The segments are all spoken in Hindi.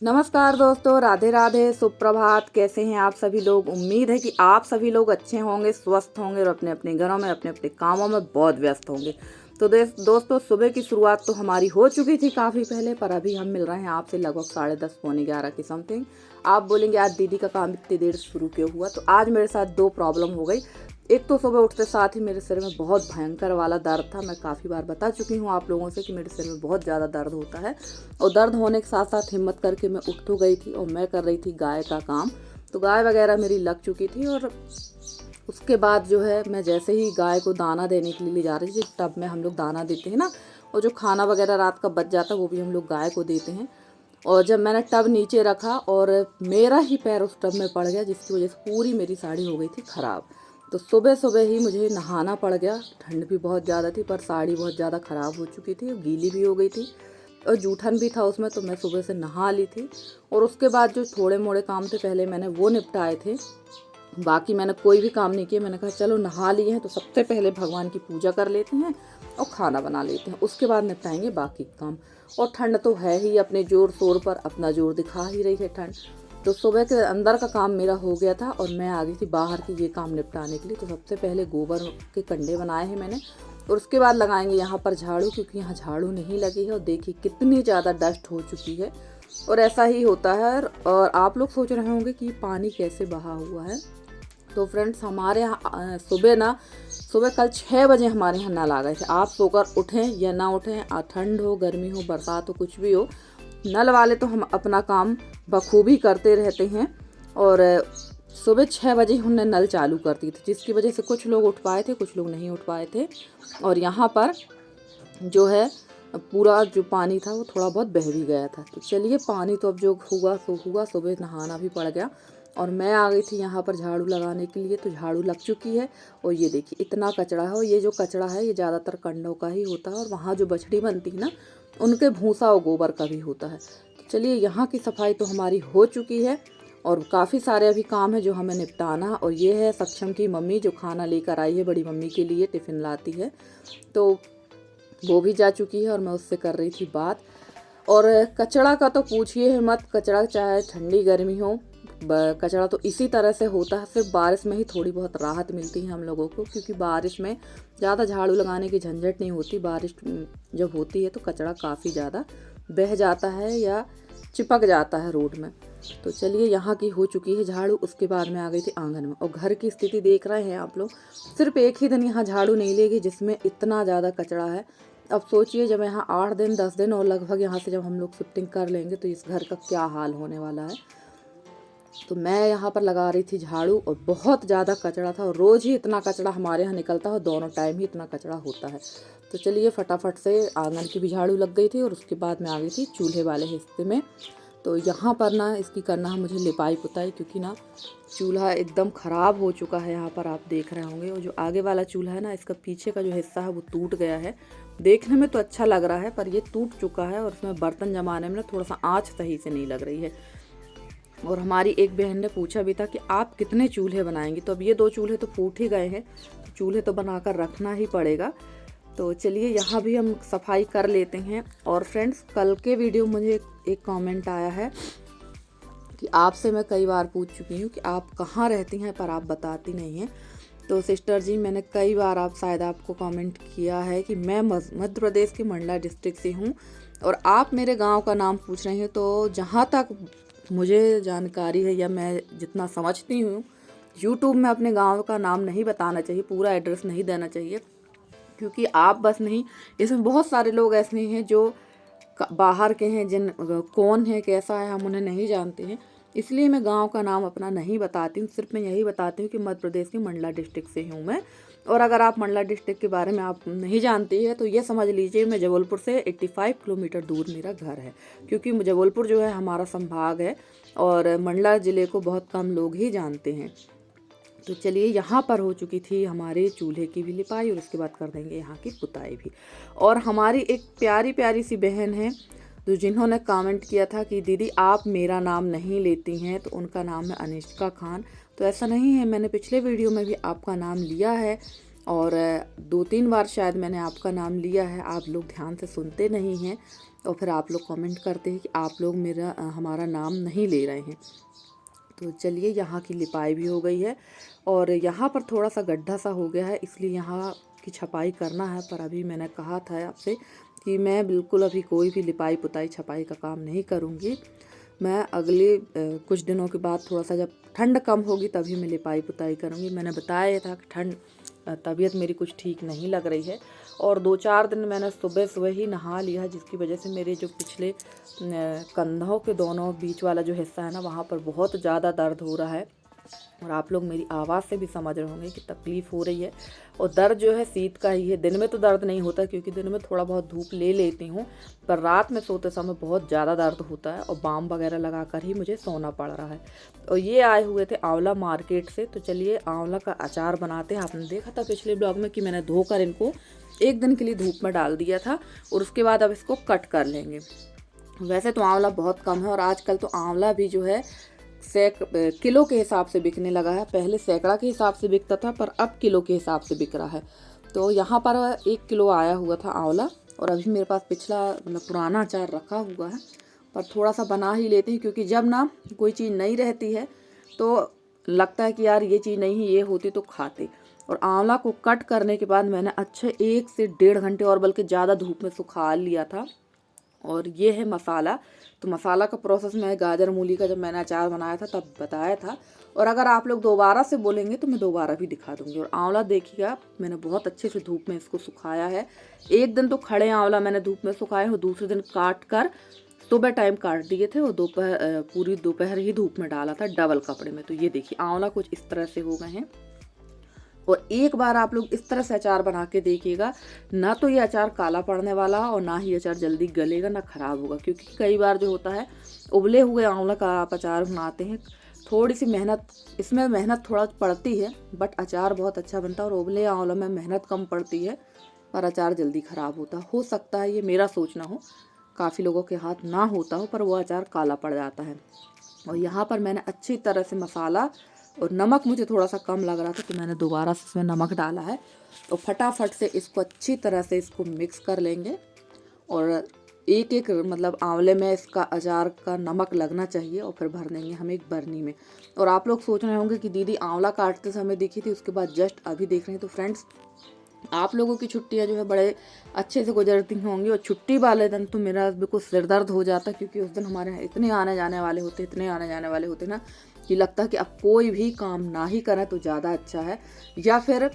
नमस्कार दोस्तों, राधे राधे, सुप्रभात। कैसे हैं आप सभी लोग। उम्मीद है कि आप सभी लोग अच्छे होंगे, स्वस्थ होंगे और अपने अपने घरों में अपने अपने कामों में बहुत व्यस्त होंगे। तो दोस्तों, सुबह की शुरुआत तो हमारी हो चुकी थी काफ़ी पहले, पर अभी हम मिल रहे हैं आपसे लगभग 10:30 पौने 11 की समथिंग। आप बोलेंगे आज दीदी का काम इतनी देर शुरू क्यों हुआ। तो आज मेरे साथ दो प्रॉब्लम हो गई। एक तो सुबह उठते साथ ही मेरे सिर में बहुत भयंकर वाला दर्द था। मैं काफ़ी बार बता चुकी हूँ आप लोगों से कि मेरे सिर में बहुत ज़्यादा दर्द होता है, और दर्द होने के साथ साथ हिम्मत करके मैं उठ तो गई थी और मैं कर रही थी गाय का काम। तो गाय वगैरह मेरी लग चुकी थी, और उसके बाद जो है मैं जैसे ही गाय को दाना देने के लिए ले जा रही थी, टब में हम लोग दाना देते हैं ना, और जो खाना वगैरह रात का बच जाता है वो भी हम लोग गाय को देते हैं। और जब मैंने टब नीचे रखा और मेरा ही पैर उस टब में पड़ गया, जिसकी वजह से पूरी मेरी साड़ी हो गई थी ख़राब। तो सुबह सुबह ही मुझे नहाना पड़ गया। ठंड भी बहुत ज़्यादा थी, पर साड़ी बहुत ज़्यादा ख़राब हो चुकी थी, गीली भी हो गई थी और जूठन भी था उसमें। तो मैं सुबह से नहा ली थी, और उसके बाद जो थोड़े मोड़े काम थे पहले मैंने वो निपटाए थे। बाकी मैंने कोई भी काम नहीं किया। मैंने कहा चलो नहा लिए हैं तो सबसे पहले भगवान की पूजा कर लेते हैं और खाना बना लेते हैं, उसके बाद निपटाएंगे बाकी काम। और ठंड तो है ही, अपने जोर शोर पर अपना जोर दिखा ही रही है ठंड। तो सुबह के अंदर का काम मेरा हो गया था और मैं आ गई थी बाहर के ये काम निपटाने के लिए। तो सबसे पहले गोबर के कंडे बनाए हैं मैंने, और उसके बाद लगाएंगे यहाँ पर झाड़ू, क्योंकि यहाँ झाड़ू नहीं लगी है। और देखिए कितनी ज़्यादा डस्ट हो चुकी है, और ऐसा ही होता है। और आप लोग सोच रहे होंगे कि पानी कैसे बहा हुआ है। तो फ्रेंड्स, हमारे यहाँ सुबह कल 6 बजे हमारे यहाँ नल आ गए थे। आप सोकर उठें या ना उठें, ठंड हो, गर्मी हो, बरसात हो, कुछ भी हो, नल वाले तो हम अपना काम बखूबी करते रहते हैं। और सुबह 6 बजे हमने नल चालू कर दी थी, जिसकी वजह से कुछ लोग उठ पाए थे, कुछ लोग नहीं उठ पाए थे। और यहाँ पर जो है पूरा जो पानी था वो थोड़ा बहुत बह भी गया था। तो चलिए, पानी तो अब जो हुआ सो हुआ। सुबह नहाना भी पड़ गया, और मैं आ गई थी यहाँ पर झाड़ू लगाने के लिए। तो झाड़ू लग चुकी है, और ये देखिए इतना कचरा है। और ये जो कचरा है ये ज़्यादातर कंडों का ही होता है, और वहाँ जो बछड़ी बनती है ना, उनके भूसा और गोबर का भी होता है। तो चलिए, यहाँ की सफाई तो हमारी हो चुकी है, और काफ़ी सारे अभी काम है जो हमें निपटाना। और ये है सक्षम की मम्मी जो खाना लेकर आई है, बड़ी मम्मी के लिए टिफ़िन लाती है। तो वो भी जा चुकी है, और मैं उससे कर रही थी बात। और कचरा का तो पूछिए मत। कचरा चाहे ठंडी गर्मी हो, कचरा तो इसी तरह से होता है। सिर्फ बारिश में ही थोड़ी बहुत राहत मिलती है हम लोगों को, क्योंकि बारिश में ज़्यादा झाड़ू लगाने की झंझट नहीं होती। बारिश जब होती है तो कचरा काफ़ी ज़्यादा बह जाता है या चिपक जाता है रोड में। तो चलिए, यहाँ की हो चुकी है झाड़ू। उसके बाद में आ गई थी आंगन में, और घर की स्थिति देख रहे हैं आप लोग। सिर्फ एक ही दिन यहाँ झाड़ू नहीं लेगी जिसमें इतना ज़्यादा कचरा है। अब सोचिए, जब यहाँ 8 दिन 10 दिन और लगभग यहाँ से जब हम लोग शिफ्टिंग कर लेंगे तो इस घर का क्या हाल होने वाला है। तो मैं यहाँ पर लगा रही थी झाड़ू, और बहुत ज़्यादा कचरा था। और रोज़ ही इतना कचरा हमारे यहाँ निकलता है, और दोनों टाइम ही इतना कचरा होता है। तो चलिए, फटाफट से आंगन की भी झाड़ू लग गई थी, और उसके बाद मैं आ गई थी चूल्हे वाले हिस्से में। तो यहाँ पर ना इसकी करना है मुझे लिपाई पुताई, क्योंकि ना चूल्हा एकदम ख़राब हो चुका है। यहाँ पर आप देख रहे होंगे, और जो आगे वाला चूल्हा है ना, इसका पीछे का जो हिस्सा है वो टूट गया है। देखने में तो अच्छा लग रहा है, पर ये टूट चुका है, और उसमें बर्तन जमाने में ना थोड़ा सा आँच सही से नहीं लग रही है। और हमारी एक बहन ने पूछा भी था कि आप कितने चूल्हे बनाएंगी। तो अब ये 2 चूल्हे तो फूट ही गए हैं, तो चूल्हे तो बनाकर रखना ही पड़ेगा। तो चलिए, यहाँ भी हम सफाई कर लेते हैं। और फ्रेंड्स, कल के वीडियो मुझे एक कमेंट आया है कि आपसे मैं कई बार पूछ चुकी हूँ कि आप कहाँ रहती हैं, पर आप बताती नहीं हैं। तो सिस्टर जी, मैंने कई बार शायद आपको कमेंट किया है कि मैं मध्य प्रदेश के मंडला डिस्ट्रिक्ट से हूँ, और आप मेरे गांव का नाम पूछ रहे हैं। तो जहाँ तक मुझे जानकारी है या मैं जितना समझती हूँ, यूट्यूब में अपने गांव का नाम नहीं बताना चाहिए, पूरा एड्रेस नहीं देना चाहिए, क्योंकि आप बस नहीं, इसमें बहुत सारे लोग ऐसे हैं जो बाहर के हैं, जिन कौन है कैसा है हम उन्हें नहीं जानते हैं। इसलिए मैं गांव का नाम अपना नहीं बताती हूँ। सिर्फ मैं यही बताती हूँ कि मध्य प्रदेश के मंडला डिस्ट्रिक्ट से हूँ मैं। और अगर आप मंडला डिस्ट्रिक्ट के बारे में आप नहीं जानती है तो ये समझ लीजिए, मैं जबलपुर से 85 किलोमीटर दूर मेरा घर है, क्योंकि जबलपुर जो है हमारा संभाग है, और मंडला ज़िले को बहुत कम लोग ही जानते हैं। तो चलिए, यहाँ पर हो चुकी थी हमारे चूल्हे की भी लिपाई, और उसके बाद कर देंगे यहाँ की पुताई भी। और हमारी एक प्यारी प्यारी सी बहन है जो जिन्होंने कमेंट किया था कि दीदी आप मेरा नाम नहीं लेती हैं, तो उनका नाम है अनिष्का खान। तो ऐसा नहीं है, मैंने पिछले वीडियो में भी आपका नाम लिया है, और 2-3 बार शायद मैंने आपका नाम लिया है, आप लोग ध्यान से सुनते नहीं हैं और फिर आप लोग कमेंट करते हैं कि आप लोग हमारा नाम नहीं ले रहे हैं। तो चलिए, यहाँ की लिपाई भी हो गई है और यहाँ पर थोड़ा सा गड्ढा सा हो गया है, इसलिए यहाँ की छपाई करना है। पर अभी मैंने कहा था आपसे कि मैं बिल्कुल अभी कोई भी लिपाई पुताई छपाई का काम नहीं करूँगी। मैं अगले कुछ दिनों के बाद, थोड़ा सा जब ठंड कम होगी तभी मैं लिपाई पुताई करूँगी। मैंने बताया था कि तबीयत मेरी कुछ ठीक नहीं लग रही है और 2-4 दिन मैंने सुबह सुबह ही नहा लिया, जिसकी वजह से मेरे जो पिछले कंधों के दोनों बीच वाला जो हिस्सा है ना, वहाँ पर बहुत ज़्यादा दर्द हो रहा है। और आप लोग मेरी आवाज़ से भी समझ रहे होंगे कि तकलीफ़ हो रही है। और दर्द जो है शीत का ही है, दिन में तो दर्द नहीं होता क्योंकि दिन में थोड़ा बहुत धूप ले लेती हूँ, पर रात में सोते समय बहुत ज़्यादा दर्द होता है और बाम वगैरह लगा कर ही मुझे सोना पड़ रहा है। और ये आए हुए थे आंवला मार्केट से, तो चलिए आंवला का अचार बनाते हैं। आपने देखा था पिछले ब्लॉग में कि मैंने धोकर इनको 1 दिन के लिए धूप में डाल दिया था और उसके बाद अब इसको कट कर लेंगे। वैसे तो आंवला बहुत कम है और आजकल तो आंवला भी जो है किलो के हिसाब से बिकने लगा है। पहले सैकड़ा के हिसाब से बिकता था, पर अब किलो के हिसाब से बिक रहा है। तो यहाँ पर 1 किलो आया हुआ था आंवला और अभी मेरे पास पिछला मतलब पुराना अचार रखा हुआ है, पर थोड़ा सा बना ही लेते हैं क्योंकि जब ना कोई चीज़ नहीं रहती है तो लगता है कि यार ये चीज़ नहीं, ये होती तो खाते। और आंवला को कट करने के बाद मैंने अच्छे 1 से 1.5 घंटे और बल्कि ज़्यादा धूप में सुखा लिया था। और ये है मसाला। तो मसाला का प्रोसेस मैं गाजर मूली का जब मैंने अचार बनाया था तब बताया था, और अगर आप लोग दोबारा से बोलेंगे तो मैं दोबारा भी दिखा दूंगी। और आंवला देखिएगा, मैंने बहुत अच्छे से धूप में इसको सुखाया है। 1 दिन तो खड़े आंवला मैंने धूप में सुखाए और दूसरे दिन काट कर सुबह टाइम काट दिए थे और पूरी दोपहर ही धूप में डाला था डबल कपड़े में। तो ये देखिए आंवला कुछ इस तरह से हो गए हैं। और एक बार आप लोग इस तरह से अचार बना के देखिएगा, ना तो ये अचार काला पड़ने वाला और ना ही अचार जल्दी गलेगा ना ख़राब होगा। क्योंकि कई बार जो होता है उबले हुए आंवला का आप अचार बनाते हैं, थोड़ी सी मेहनत, इसमें मेहनत थोड़ा पड़ती है बट अचार बहुत अच्छा बनता है। और उबले आंवला में मेहनत कम पड़ती है पर अचार जल्दी ख़राब होता हो सकता है, ये मेरा सोचना हो, काफ़ी लोगों के हाथ ना होता हो पर वो अचार काला पड़ जाता है। और यहाँ पर मैंने अच्छी तरह से मसाला और नमक मुझे थोड़ा सा कम लग रहा था तो मैंने दोबारा से इसमें नमक डाला है। तो फटाफट से इसको अच्छी तरह से इसको मिक्स कर लेंगे और एक एक मतलब आंवले में इसका अचार का नमक लगना चाहिए और फिर भर देंगे हम एक बर्नी में। और आप लोग सोच रहे होंगे कि दीदी आंवला काटते समय दिखी थी, उसके बाद जस्ट अभी देख रहे हैं। तो फ्रेंड्स, आप लोगों की छुट्टियां जो है बड़े अच्छे से गुजरती होंगी और छुट्टी वाले दिन तो मेरा बिल्कुल सिर दर्द हो जाता है क्योंकि उस दिन हमारे यहाँ इतने आने जाने वाले होते ना कि लगता है कि अब कोई भी काम ना ही करें तो ज़्यादा अच्छा है, या फिर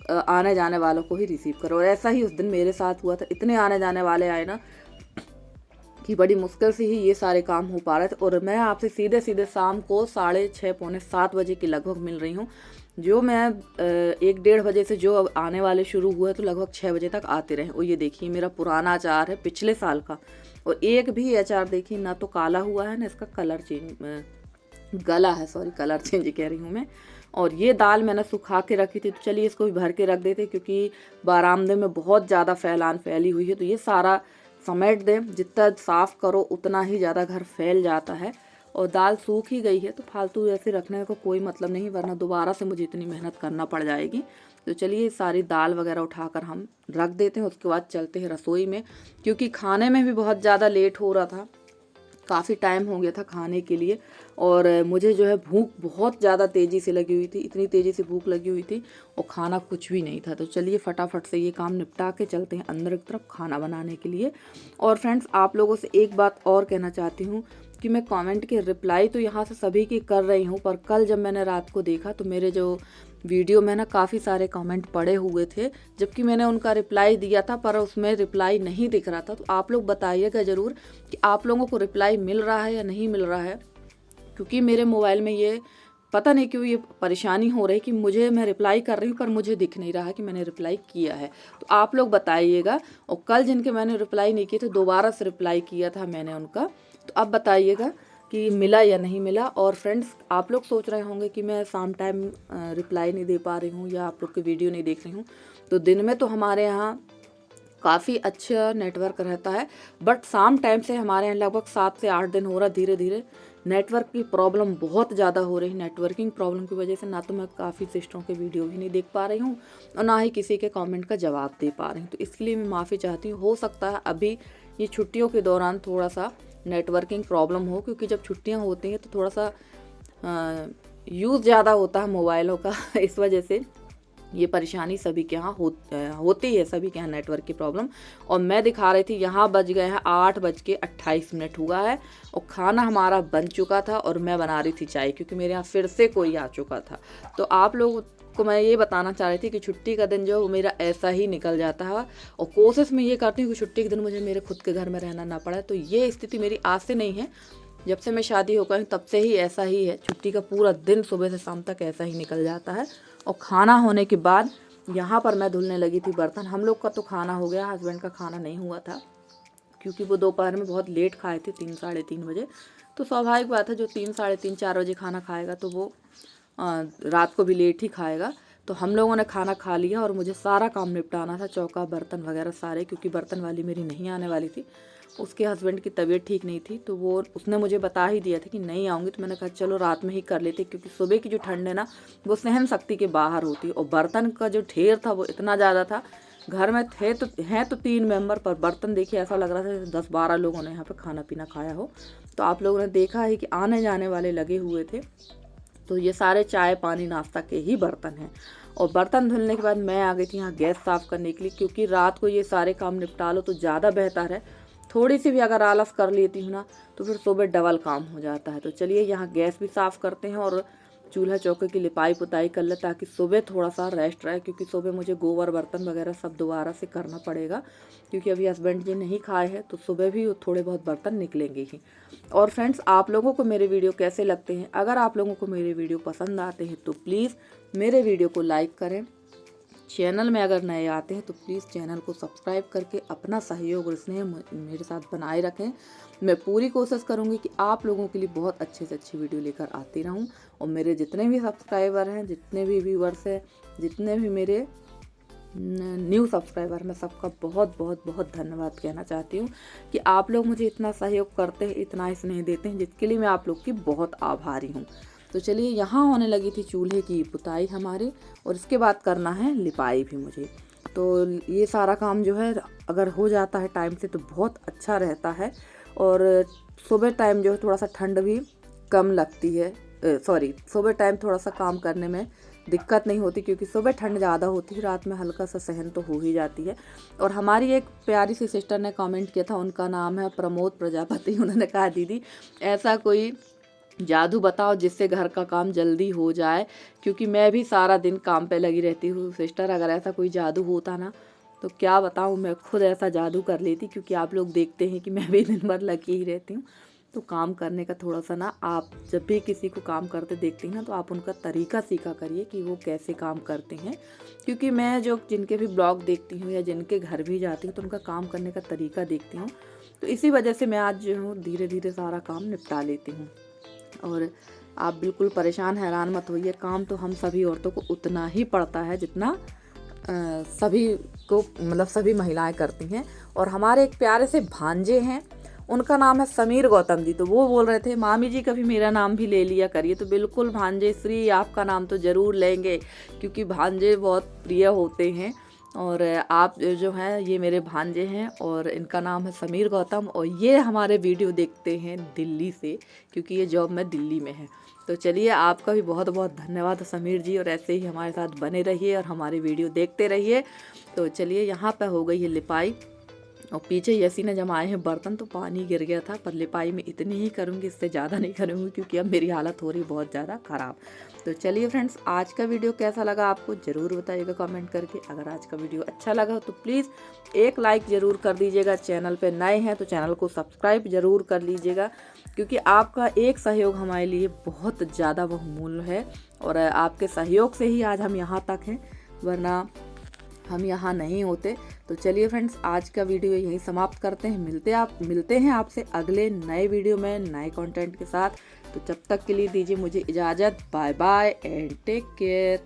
आने जाने वालों को ही रिसीव करो। और ऐसा ही उस दिन मेरे साथ हुआ था, इतने आने जाने वाले आए ना कि बड़ी मुश्किल से ही ये सारे काम हो पा रहे थे। और मैं आपसे सीधे सीधे शाम को 6:30 पौने 7 बजे के लगभग मिल रही हूँ। जो मैं 1-1:30 बजे से जो अब आने वाले शुरू हुए तो लगभग 6 बजे तक आते रहे। और ये देखिए मेरा पुराना अचार है पिछले साल का, और एक भी अचार देखिए ना तो काला हुआ है ना इसका कलर कलर चेंज कह रही हूँ मैं। और ये दाल मैंने सुखा के रखी थी, तो चलिए इसको भी भर के रख देते क्योंकि बरामदे में बहुत ज़्यादा फैली हुई है, तो ये सारा समेट दें। जितना साफ़ करो उतना ही ज़्यादा घर फैल जाता है। और दाल सूख ही गई है तो फालतू ऐसे रखने का कोई मतलब नहीं, वरना दोबारा से मुझे इतनी मेहनत करना पड़ जाएगी। तो चलिए सारी दाल वगैरह उठाकर हम रख देते हैं, उसके बाद चलते हैं रसोई में क्योंकि खाने में भी बहुत ज़्यादा लेट हो रहा था, काफ़ी टाइम हो गया था खाने के लिए। और मुझे जो है भूख बहुत ज़्यादा तेज़ी से लगी हुई थी, इतनी तेज़ी से भूख लगी हुई थी और खाना कुछ भी नहीं था। तो चलिए फटाफट से ये काम निपटा के चलते हैं अंदर की तरफ खाना बनाने के लिए। और फ्रेंड्स, आप लोगों से एक बात और कहना चाहती हूँ कि मैं कमेंट के रिप्लाई तो यहाँ से सभी की कर रही हूँ, पर कल जब मैंने रात को देखा तो मेरे जो वीडियो में ना काफ़ी सारे कमेंट पड़े हुए थे, जबकि मैंने उनका रिप्लाई दिया था पर उसमें रिप्लाई नहीं दिख रहा था। तो आप लोग बताइएगा ज़रूर कि आप लोगों को रिप्लाई मिल रहा है या नहीं मिल रहा है, क्योंकि मेरे मोबाइल में ये पता नहीं क्यों ये परेशानी हो रही है कि मैं रिप्लाई कर रही हूँ पर मुझे दिख नहीं रहा है कि मैंने रिप्लाई किया है। तो आप लोग बताइएगा। और कल जिनके मैंने रिप्लाई नहीं किए थे दोबारा से रिप्लाई किया था मैंने उनका, तो अब बताइएगा कि मिला या नहीं मिला। और फ्रेंड्स, आप लोग सोच रहे होंगे कि मैं शाम टाइम रिप्लाई नहीं दे पा रही हूँ या आप लोग की वीडियो नहीं देख रही हूँ, तो दिन में तो हमारे यहाँ काफ़ी अच्छा नेटवर्क रहता है, बट शाम टाइम से हमारे यहाँ लगभग 7 से 8 दिन हो रहा धीरे धीरे नेटवर्क की प्रॉब्लम बहुत ज़्यादा हो रही है। नेटवर्किंग प्रॉब्लम की वजह से ना तो मैं काफ़ी सिस्टरों के वीडियो भी नहीं देख पा रही हूँ और ना ही किसी के कमेंट का जवाब दे पा रही हूँ। तो इसके लिए मैं माफ़ी चाहती हूँ। हो सकता है अभी ये छुट्टियों के दौरान थोड़ा सा नेटवर्किंग प्रॉब्लम हो, क्योंकि जब छुट्टियाँ होती हैं तो थोड़ा सा यूज़ ज़्यादा होता है मोबाइलों का इस वजह से ये परेशानी सभी के यहाँ होती है, सभी के यहाँ नेटवर्क की प्रॉब्लम। और मैं दिखा रही थी, यहाँ बज गए हैं 8:28 हुआ है और खाना हमारा बन चुका था और मैं बना रही थी चाय, क्योंकि मेरे यहाँ फिर से कोई आ चुका था। तो आप लोगों को मैं ये बताना चाह रही थी कि छुट्टी का दिन जो वो मेरा ऐसा ही निकल जाता है और कोशिश मैं ये करती हूँ कि छुट्टी के दिन मुझे मेरे खुद के घर में रहना ना पड़े। तो ये स्थिति मेरी आज से नहीं है, जब से मैं शादी होकर तब से ही ऐसा ही है। छुट्टी का पूरा दिन सुबह से शाम तक ऐसा ही निकल जाता है। और खाना होने के बाद यहाँ पर मैं धुलने लगी थी बर्तन। हम लोग का तो खाना हो गया, हस्बैंड का खाना नहीं हुआ था, क्योंकि वो दोपहर में बहुत लेट खाए थे, 3 साढ़े 3 बजे। तो स्वाभाविक बात है, जो 3 साढ़े 3 4 बजे खाना खाएगा तो वो रात को भी लेट ही खाएगा। तो हम लोगों ने खाना खा लिया और मुझे सारा काम निपटाना था, चौका बर्तन वगैरह सारे, क्योंकि बर्तन वाली मेरी नहीं आने वाली थी। उसके हस्बैंड की तबीयत ठीक नहीं थी, तो वो उसने मुझे बता ही दिया था कि नहीं आऊँगी। तो मैंने कहा चलो रात में ही कर लेते, क्योंकि सुबह की जो ठंड है ना वो सहन शक्ति के बाहर होती है। और बर्तन का जो ढेर था वो इतना ज़्यादा था, घर में हैं तो 3 मेंबर, पर बर्तन देखिए ऐसा लग रहा था जैसे 10-12 लोगों ने यहाँ पे खाना पीना खाया हो। तो आप लोगों ने देखा है कि आने जाने वाले लगे हुए थे। तो ये सारे चाय पानी नाश्ता के ही बर्तन हैं। और बर्तन धुलने के बाद मैं आ गई थी यहाँ गैस साफ़ करने के लिए, क्योंकि रात को ये सारे काम निपटा लो तो ज़्यादा बेहतर है। थोड़ी सी भी अगर आलस कर लेती हूँ ना तो फिर सुबह डबल काम हो जाता है। तो चलिए यहाँ गैस भी साफ़ करते हैं और चूल्हा चौके की लिपाई पुताई कर ले, ताकि सुबह थोड़ा सा रेस्ट रहे, क्योंकि सुबह मुझे गोबर बर्तन वगैरह सब दोबारा से करना पड़ेगा, क्योंकि अभी हस्बैंड जी नहीं खाए हैं तो सुबह भी थोड़े बहुत बर्तन निकलेंगे ही। और फ्रेंड्स, आप लोगों को मेरे वीडियो कैसे लगते हैं? अगर आप लोगों को मेरे वीडियो पसंद आते हैं तो प्लीज़ मेरे वीडियो को लाइक करें। चैनल में अगर नए आते हैं तो प्लीज़ चैनल को सब्सक्राइब करके अपना सहयोग और स्नेह मेरे साथ बनाए रखें। मैं पूरी कोशिश करूंगी कि आप लोगों के लिए बहुत अच्छे से अच्छी वीडियो लेकर आती रहूं। और मेरे जितने भी सब्सक्राइबर हैं, जितने भी व्यूवर्स हैं, जितने भी मेरे न्यू सब्सक्राइबर, मैं सबका बहुत बहुत बहुत धन्यवाद कहना चाहती हूँ कि आप लोग मुझे इतना सहयोग करते हैं, इतना स्नेह देते हैं, जिसके लिए मैं आप लोग की बहुत आभारी हूँ। तो चलिए यहाँ होने लगी थी चूल्हे की पुताई हमारे, और इसके बाद करना है लिपाई भी मुझे। तो ये सारा काम जो है अगर हो जाता है टाइम से तो बहुत अच्छा रहता है। और सुबह टाइम जो है थोड़ा सा ठंड भी कम लगती है, सुबह टाइम थोड़ा सा काम करने में दिक्कत नहीं होती, क्योंकि सुबह ठंड ज़्यादा होती है, रात में हल्का सा सहन तो हो ही जाती है। और हमारी एक प्यारी सी सिस्टर ने कमेंट किया था, उनका नाम है प्रमोद प्रजापति। उन्होंने कहा दीदी ऐसा कोई जादू बताओ जिससे घर का काम जल्दी हो जाए, क्योंकि मैं भी सारा दिन काम पे लगी रहती हूँ। सिस्टर, अगर ऐसा कोई जादू होता ना तो क्या बताऊँ, मैं खुद ऐसा जादू कर लेती, क्योंकि आप लोग देखते हैं कि मैं भी दिन भर लगी ही रहती हूँ। तो काम करने का थोड़ा सा ना, आप जब भी किसी को काम करते देखते हैं ना तो आप उनका तरीका सीखा करिए कि वो कैसे काम करते हैं। क्योंकि मैं जो जिनके भी ब्लॉग देखती हूँ या जिनके घर भी जाती हूँ तो उनका काम करने का तरीका देखती हूँ। तो इसी वजह से मैं आज जो हूँ धीरे धीरे सारा काम निपटा लेती हूँ। और आप बिल्कुल परेशान हैरान मत होइए, काम तो हम सभी औरतों को उतना ही पड़ता है जितना सभी को, मतलब सभी महिलाएं करती हैं। और हमारे एक प्यारे से भांजे हैं, उनका नाम है समीर गौतम जी। तो वो बोल रहे थे मामी जी कभी मेरा नाम भी ले लिया करिए। तो बिल्कुल भांजे श्री, आपका नाम तो ज़रूर लेंगे, क्योंकि भांजे बहुत प्रिय होते हैं। और आप जो हैं ये मेरे भांजे हैं और इनका नाम है समीर गौतम, और ये हमारे वीडियो देखते हैं दिल्ली से, क्योंकि ये जॉब में दिल्ली में है। तो चलिए, आपका भी बहुत बहुत धन्यवाद समीर जी, और ऐसे ही हमारे साथ बने रहिए और हमारी वीडियो देखते रहिए। तो चलिए, यहाँ पे हो गई है लिपाई, और पीछे यसी ने जमाए हैं बर्तन, तो पानी गिर गया था। पर लिपाई में इतनी ही करूँगी, इससे ज़्यादा नहीं करूँगी, क्योंकि अब मेरी हालत हो रही बहुत ज़्यादा ख़राब। तो चलिए फ्रेंड्स, आज का वीडियो कैसा लगा आपको ज़रूर बताइएगा कमेंट करके। अगर आज का वीडियो अच्छा लगा तो प्लीज़ एक लाइक ज़रूर कर दीजिएगा। चैनल पे नए हैं तो चैनल को सब्सक्राइब ज़रूर कर लीजिएगा, क्योंकि आपका एक सहयोग हमारे लिए बहुत ज़्यादा बहुमूल्य है। और आपके सहयोग से ही आज हम यहाँ तक हैं, वरना हम यहाँ नहीं होते। तो चलिए फ्रेंड्स, आज का वीडियो यहीं समाप्त करते हैं। मिलते हैं आपसे अगले नए वीडियो में नए कंटेंट के साथ। तो जब तक के लिए दीजिए मुझे इजाज़त। Bye bye and take care.